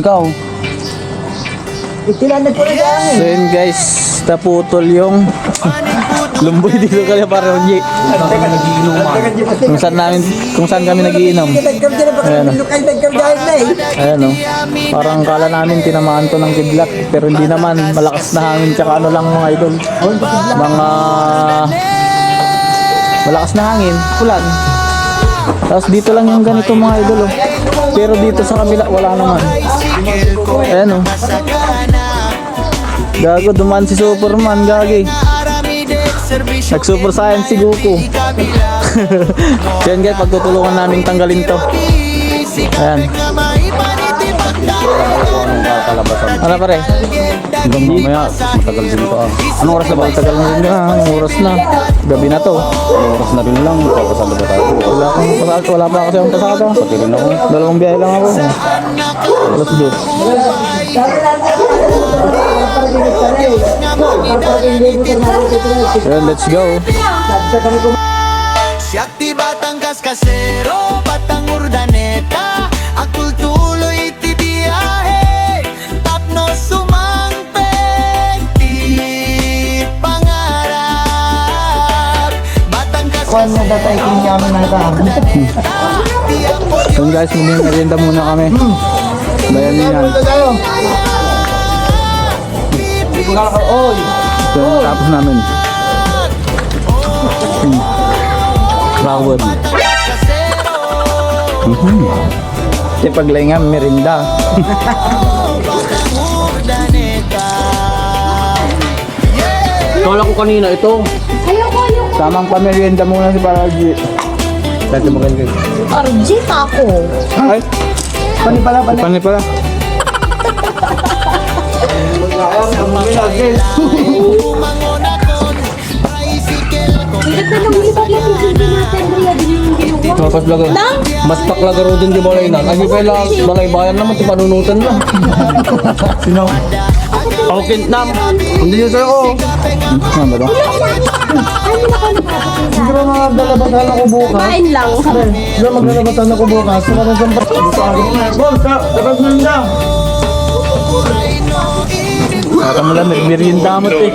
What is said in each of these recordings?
ikaw. Itilanag ko na dyan eh. So yun guys, naputol yung lumboy dito kaya para Ronji. Kung saan kami nagiinom. Ayan o. Ayan o. Parang kala namin tinamaan to ng kidlat. Pero hindi naman, malakas na hangin tsaka ano lang mga idol. Mga malakas na hangin, ulan. Tapos dito lang yung ganito mga idol o. Pero dito sa kabila wala naman. Ayan o. Gago, dumaan si Superman, gagi. Nag-super science si Goku. So yun guys, pagtutulungan namin tanggalin to. Ayan. Ano pare? Hanggang mamaya, matagal din ito ah. Anong oras na ba? Tagal na rin na, oras na. Gabi na to. Anong oras na rin lang, papasalo ba tayo? Wala pa kasi akong pasada. Pati rin ako. Dalawang biyahe lang ako. Alas 2. Ayan, let's go. Si Batang Cascasero, Batang Urdaneta, akul tuloy iti biyahe, tapno sumangpet, ti pangarap. Batang Kung na datay kung yaman na ito. So guys, muna merienda muna kami. Bayan niyan. So tapos namin. Rawon. Kasi paglaingan, merinda. Kala ko kanina ito. Tamang pamerienda muna si Paraji. Dati mo ganyan. Arjit ako. Ay, pani pala. Tapos lagar. Mas paklagaro din di balay na. Kasi pala balay bayan naman, ti panunutan lang. Sino? Okay, nam. Hindi nyo sa'yo ko. Ano ba ito? Siguro maglalabatan ako bukas. Kain lang. Siguro maglalabatan ako bukas. Siguro sa Kakamula, merienda mo eh.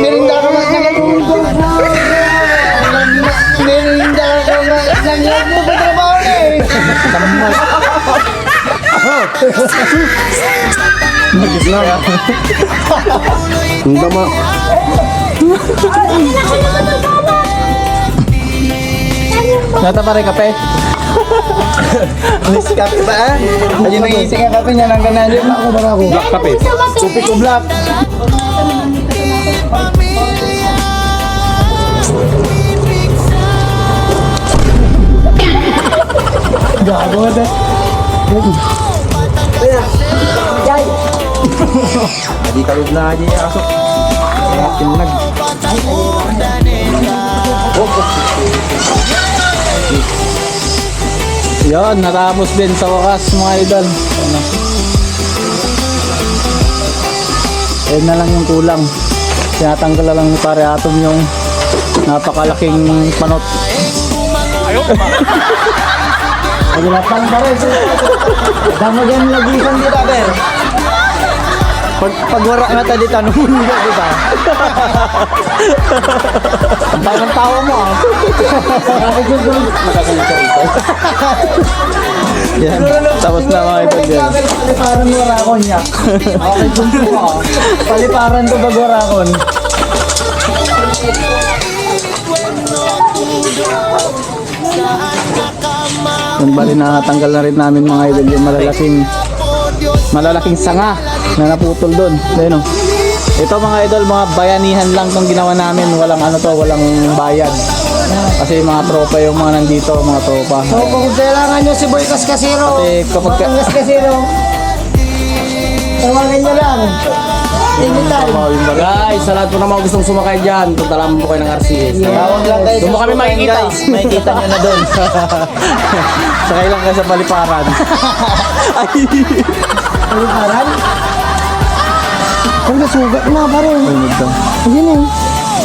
Merinda ka na Merinda ka na nangyag mo sa trabaho na eh. Ang dama. Nata pare kape. Miss kape ba ah? Ayun ang ising ang kape niya lang ganun. Ako ba ako? Black kape. Supi ko black. Gago na. Hindi ka na aja ya asok. Tinag. Yan, natapos din sa wakas mga idol. Ano? Ayun na lang yung kulang. Tinatanggal na lang ni pare Atom yung napakalaking panot. Paglapan pa rin. Damo dyan lagisan dito, ber. Pagwara nga tayo dito, namun nga dito. Ang parang tawa mo ah. Yan, tapos na mga idol yan. Paliparan mo rakon niya. Okay, kumpo ah. Paliparan ko pag warakon. Yung bali natanggal na rin namin mga idol yung malalaking sanga na naputol doon. Ayun o. Ito mga idol, mga bayanihan lang tong ginawa namin. Walang ano to, walang bayad. Kasi mga tropa yung mga nandito, mga tropa. So kung kailangan nyo si Boy Cascasero, Kasi kapag Batang Cascasero, tawagan nyo lang. Anytime. Guys, sa lahat po na mga gustong sumakay dyan, punta lang po kayo ng RCS. Tawag lang kayo. Doon mo kami makikita. Makikita nyo na doon. Sakay lang kayo sa paliparan. Paliparan? Ang nasugat na parang. Ayun ito. Ayun eh.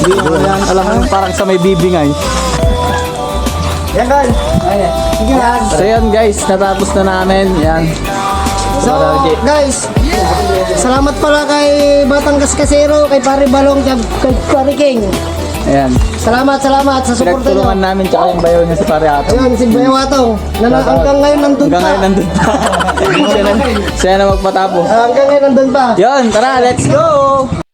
Hindi ko yan. Alam mo, parang sa may bibingay. Yan, Carl. Ayan. Sige lang. So yun guys, natapos na namin. Yan. So, guys, salamat pala kay Batang Kaskasero, kay Pare Balong, kay Pare King. Ayan. Salamat sa suporta nyo. Pinagtulungan namin tsaka yung bayaw niya si Pare Ato. Ayun, si Bayawatong. Hanggang ngayon nandun Hanggang pa. ngayon nandun pa. siya na magpatapos. Hanggang ngayon nandun pa. Yun, tara, let's go!